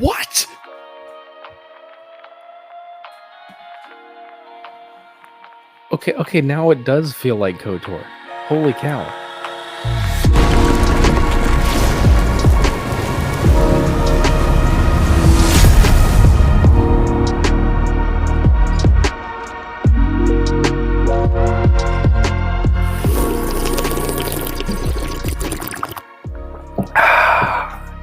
What? Okay, now it does feel like KOTOR. Holy cow.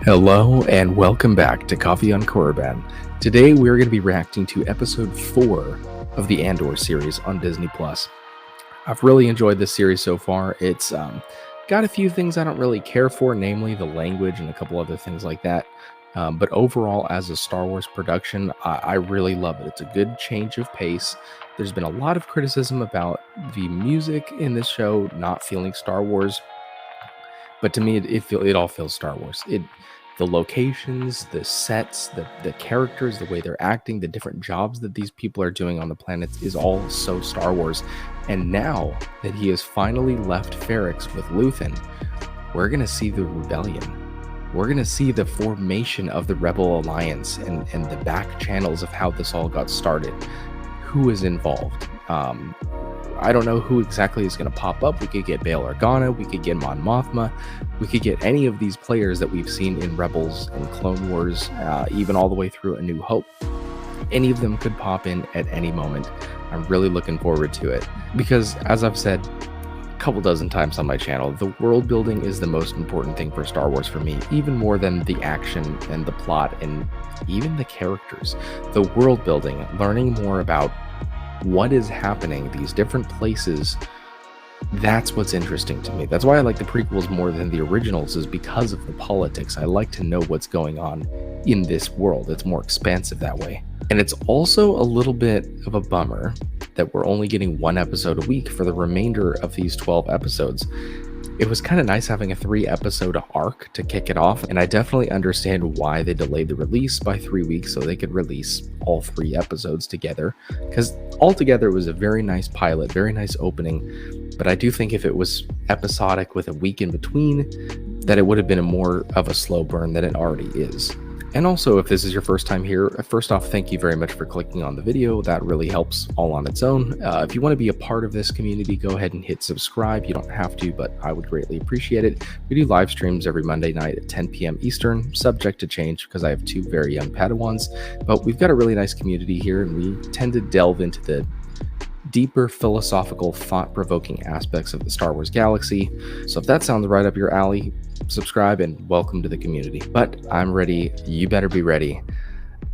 Hello and welcome back to Coffee on Korriban. Today we're going to be reacting to episode 4 of the Andor series on Disney+. I've really enjoyed this series so far. It's got a few things I don't really care for, namely the language and a couple other things like that. But overall, as a Star Wars production, I really love it. It's a good change of pace. There's been a lot of criticism about the music in this show not feeling Star Wars. But to me, it all feels Star Wars. The locations, the sets, the characters, the way they're acting, the different jobs that these people are doing on the planets is all so Star Wars. And now that he has finally left Ferrix with Luthen, we're going to see the rebellion. We're going to see the formation of the Rebel Alliance and the back channels of how this all got started. Who is involved? I don't know who exactly is going to pop up. We could get Bail Organa, we could get Mon Mothma, we could get any of these players that we've seen in Rebels and Clone Wars, even all the way through A New Hope. Any of them could pop in at any moment. I'm really looking forward to it because, as I've said a couple dozen times on my channel, the world building is the most important thing for Star Wars for me, even more than the action and the plot and even the characters. The world building, learning more about what is happening, these different places, that's what's interesting to me. That's why I like the prequels more than the originals, is because of the politics. I like to know what's going on in this world. It's more expansive that way. And it's also a little bit of a bummer that we're only getting one episode a week for the remainder of these 12 episodes. It was kind of nice having a 3-episode arc to kick it off, and I definitely understand why they delayed the release by 3 weeks so they could release all 3 episodes together, because altogether it was a very nice pilot, very nice opening. But I do think if it was episodic with a week in between, that it would have been a more of a slow burn than it already is. And also, if this is your first time here, first off, thank you very much for clicking on the video. That really helps all on its own. If you want to be a part of this community, go ahead and hit subscribe. You don't have to, but I would greatly appreciate it. We do live streams every Monday night at 10 p.m. Eastern, subject to change because I have 2 very young padawans. But we've got a really nice community here, and we tend to delve into the deeper philosophical, thought-provoking aspects of the Star Wars galaxy. So if that sounds right up your alley, subscribe and welcome to the community. But I'm ready. You better be ready.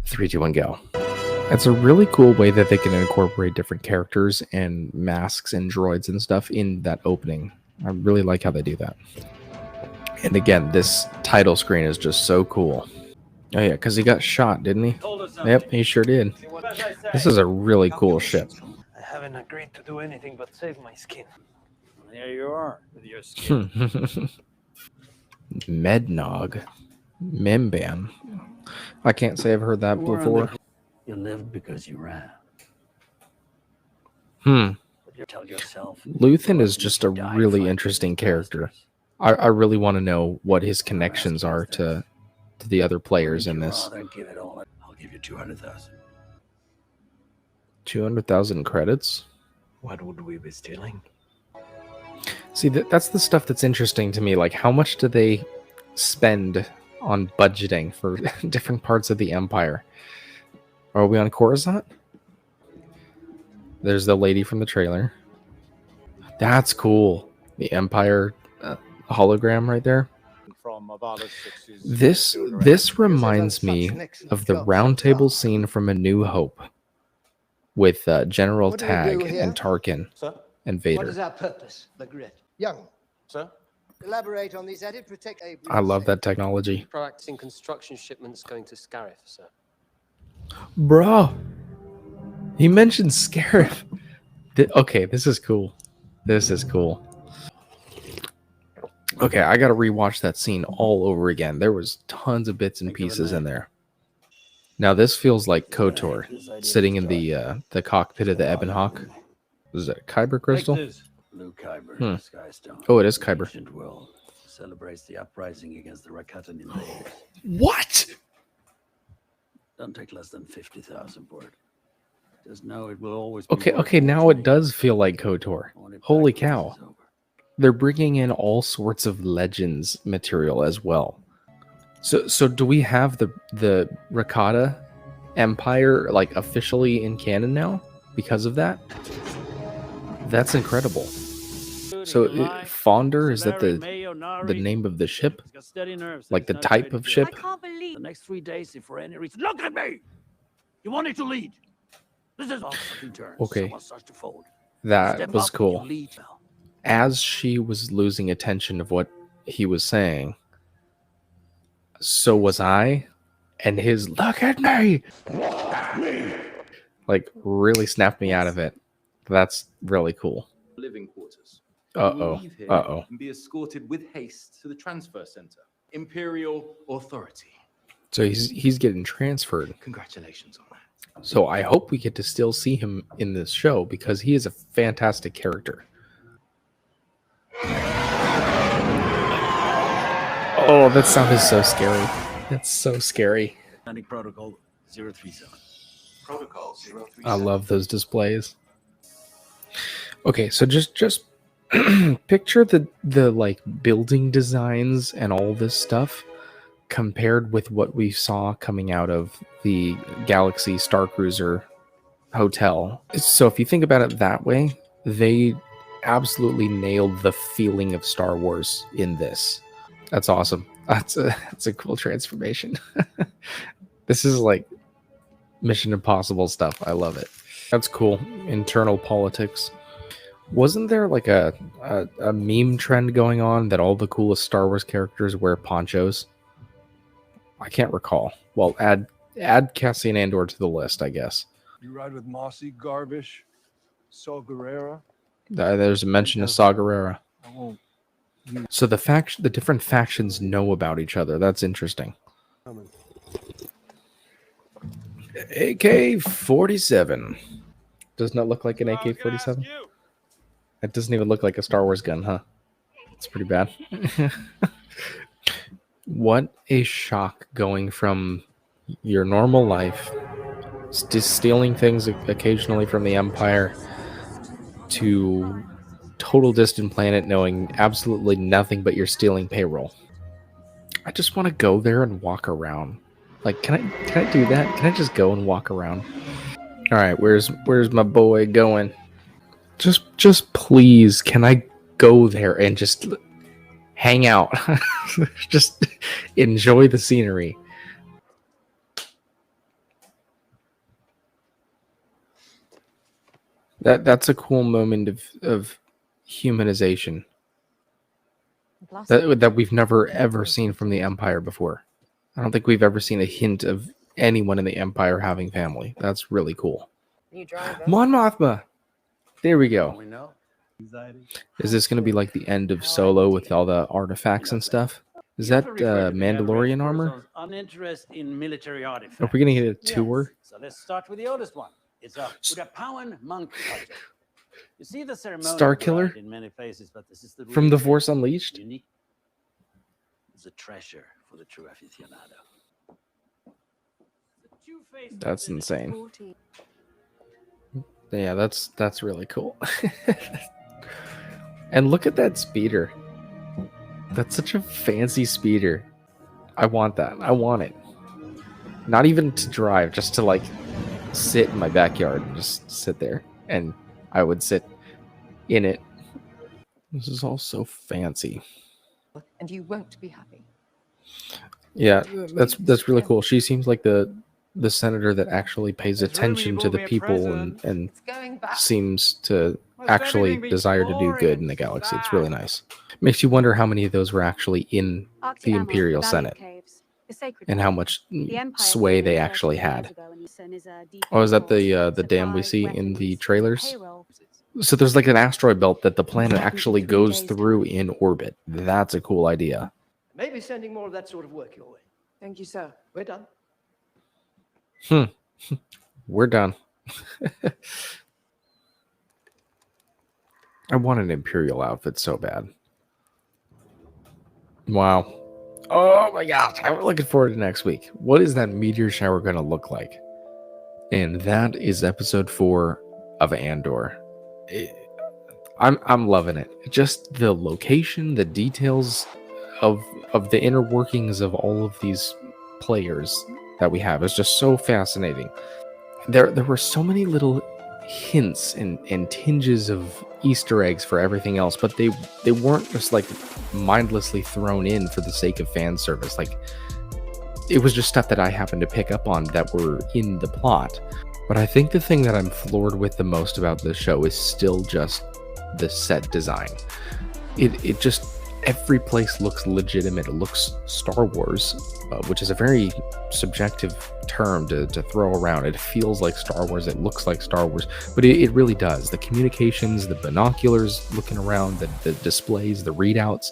3, 2, 1, go. It's a really cool way that they can incorporate different characters and masks and droids and stuff in that opening. I really like how they do that. And again, this title screen is just so cool. Oh yeah, because he got shot, didn't he? Yep, he sure did. This is a really cool ship. I haven't agreed to do anything but save my skin. There you are with your skin. Mednog. Memban. I can't say I've heard that before. You lived because you ran. You tell yourself. Luthen is just a really interesting character. I really want to know what his connections are to the other players in this. Give it all. I'll give you 200,000. 200,000 credits? What would we be stealing? See, that's the stuff that's interesting to me. Like, how much do they spend on budgeting for different parts of the Empire? Are we on Coruscant? There's the lady from the trailer. That's cool. The Empire hologram right there. This reminds me of the roundtable scene from A New Hope with General Tag and Tarkin and Vader. What is our purpose, Magritte? Young. Sir? Elaborate on these added protect. I love that technology. Practicing construction shipments going to Scarif, sir. Bro, he mentioned Scarif. Okay, this is cool. This is cool. Okay, I gotta rewatch that scene all over again. There was tons of bits and pieces in there. Now this feels like KOTOR, sitting in the cockpit of the Ebon Hawk. Is that Kyber crystal? Blue Kyber, Skystone. Oh, it is Kyber. Ancient world celebrates the uprising against the Rakatan invaders. What? Don't take less than 50,000 for it. Just know it will always be Okay, worth okay, more now to it me. does feel like KOTOR. I want it back Holy when this cow. is over. They're bringing in all sorts of Legends material as well. So do we have the Rakata Empire like officially in canon now because of that? That's incredible. So Fonder, is that the name of the ship? Like the type of ship? I can't believe The next 3 days, if for any reason, look at me. You wanted to lead. This is all fucking turns. Okay. Someone starts to fold. That Step was up, you cool. lead well. As she was losing attention of what he was saying, so was I, and his "look at me" like really snapped me out of it. That's really cool. Living quarters. Uh-oh. You will leave here Uh-oh. and be escorted with haste to the transfer center. Imperial authority. So he's getting transferred. Congratulations on that. So I hope we get to still see him in this show because he is a fantastic character. Oh, that sound is so scary. That's so scary. Landing protocol 037. Protocol 037. I love those displays. Okay, so just picture the like building designs and all this stuff compared with what we saw coming out of the Galaxy Starcruiser hotel. So if you think about it that way, they absolutely nailed the feeling of Star Wars in this. That's awesome. That's a cool transformation. This is like Mission Impossible stuff. I love it. That's cool. Internal politics. Wasn't there like a meme trend going on that all the coolest Star Wars characters wear ponchos? I can't recall. Well, add Cassian Andor to the list, I guess. You ride with Mossy, Garbish, Saw Gerrera. There's a mention of Saw Gerrera. I won't. So the different factions know about each other. That's interesting. AK-47. Does not look like an AK-47. It doesn't even look like a Star Wars gun, huh? It's pretty bad. What a shock going from your normal life, just stealing things occasionally from the Empire, to total distant planet knowing absolutely nothing but you're stealing payroll. I just want to go there and walk around. Like, can I do that? Can I just go and walk around? All right, where's my boy going? Just please, can I go there and just hang out? Just enjoy the scenery. That's a cool moment of humanization that we've never ever seen from the Empire before. I don't think we've ever seen a hint of anyone in the Empire having family. That's really cool. you drive. Mon Mothma. There we go. We know. Is this going to be like the end of Solo with all the artifacts and stuff? Is that Mandalorian armor? Uninterested in military artifacts. Are we going to get a tour? So let's start with the oldest one. It's a Udapawan monk culture. You see the ceremony Star Killer? in many places, but this is the From real The thing. Force Unleashed? Unique. It's a treasure for the true aficionado. The two-faced That's wizard. insane. 14. Yeah, that's really cool. And look at that speeder. That's such a fancy speeder. I want that. I want it. Not even to drive, just to like sit in my backyard and just sit there. And I would sit in it. This is all so fancy. And you won't be happy. Yeah, that's really cool. She seems like the senator that actually pays attention to the people and It's going back. seems to actually desire to do good in the galaxy. It's really nice. Makes you wonder how many of those were actually in the Imperial Senate and how much sway they actually had. Oh, is that the dam we see in the trailers? So there's like an asteroid belt that the planet actually goes through in orbit. That's a cool idea. Maybe sending more of that sort of work your way. Thank you, sir. We're done. We're done. I want an Imperial outfit so bad. Wow. Oh my gosh, I'm looking forward to next week. What is that meteor shower going to look like? And that is episode 4 of Andor. I'm loving it. Just the location, the details of the inner workings of all of these players that we have is just so fascinating. There were so many little hints and tinges of Easter eggs for everything else, but they weren't just like mindlessly thrown in for the sake of fan service. Like, it was just stuff that I happened to pick up on that were in the plot. But I think the thing that I'm floored with the most about this show is still just the set design. It just, every place looks legitimate. It looks Star Wars, which is a very subjective term to throw around. It feels like Star Wars, it looks like Star Wars, but it really does. The communications, the binoculars looking around, the displays, the readouts.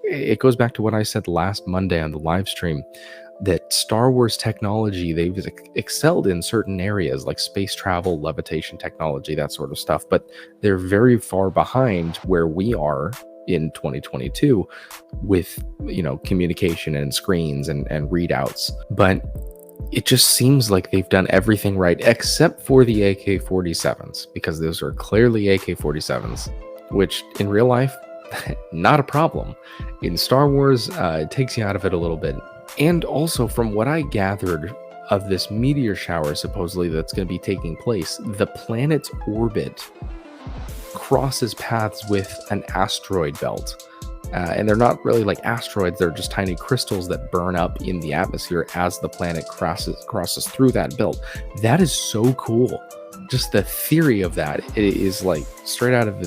It goes back to what I said last Monday on the live stream, that Star Wars technology, they've excelled in certain areas like space travel, levitation technology, that sort of stuff, but they're very far behind where we are in 2022 with, communication and screens and readouts. But it just seems like they've done everything right except for the AK-47s, because those are clearly AK-47s, which in real life, not a problem. In Star Wars, it takes you out of it a little bit. And also, from what I gathered of this meteor shower supposedly that's going to be taking place, the planet's orbit crosses paths with an asteroid belt. And they're not really like asteroids, they're just tiny crystals that burn up in the atmosphere as the planet crosses through that belt. That is so cool. Just the theory of that is like straight out of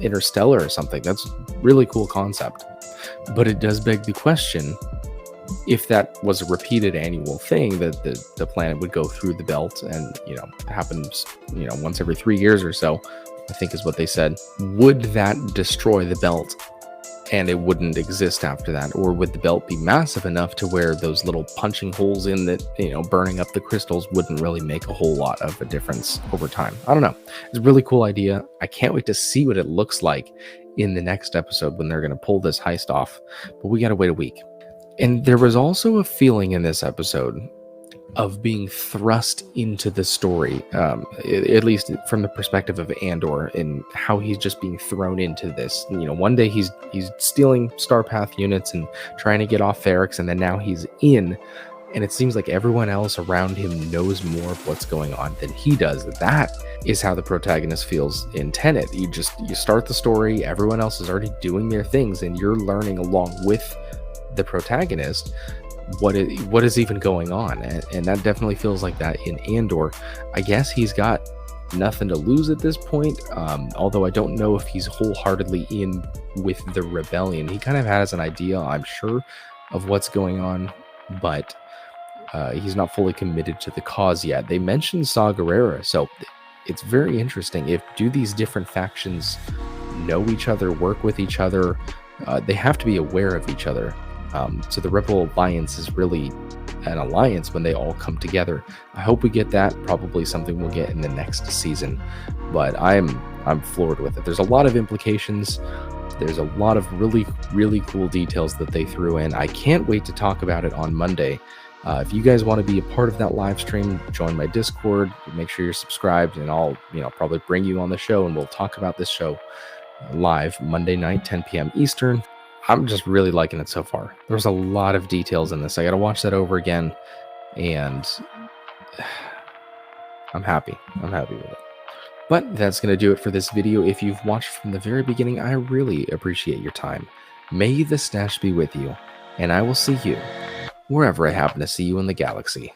Interstellar or something. That's a really cool concept. But it does beg the question, if that was a repeated annual thing, that the planet would go through the belt and, happens, once every 3 years or so, I think is what they said, would that destroy the belt and it wouldn't exist after that? Or would the belt be massive enough to where those little punching holes in that, burning up the crystals wouldn't really make a whole lot of a difference over time? I don't know. It's a really cool idea. I can't wait to see what it looks like in the next episode when they're going to pull this heist off, but we got to wait a week. And there was also a feeling in this episode of being thrust into the story, at least from the perspective of Andor, and how he's just being thrown into this. One day he's stealing Starpath units and trying to get off Ferrix, and then now he's in, and it seems like everyone else around him knows more of what's going on than he does. That is how the protagonist feels in Tenet. You start the story, everyone else is already doing their things, and you're learning along with the protagonist what is even going on, and that definitely feels like that in Andor. I guess he's got nothing to lose at this point, although I don't know if he's wholeheartedly in with the rebellion. He kind of has an idea, I'm sure, of what's going on, but he's not fully committed to the cause yet. They mentioned Saw Gerrera, so it's very interesting. Do these different factions know each other, work with each other? They have to be aware of each other. So the Rebel Alliance is really an alliance when they all come together. I hope we get that. Probably something we'll get in the next season. But I'm floored with it. There's a lot of implications. There's a lot of really, really cool details that they threw in. I can't wait to talk about it on Monday. If you guys want to be a part of that live stream, join my Discord. Make sure you're subscribed, and I'll probably bring you on the show, and we'll talk about this show live Monday night, 10 p.m. Eastern. I'm just really liking it so far. There's a lot of details in this. I got to watch that over again, and I'm happy. I'm happy with it. But that's going to do it for this video. If you've watched from the very beginning, I really appreciate your time. May the stash be with you, and I will see you wherever I happen to see you in the galaxy.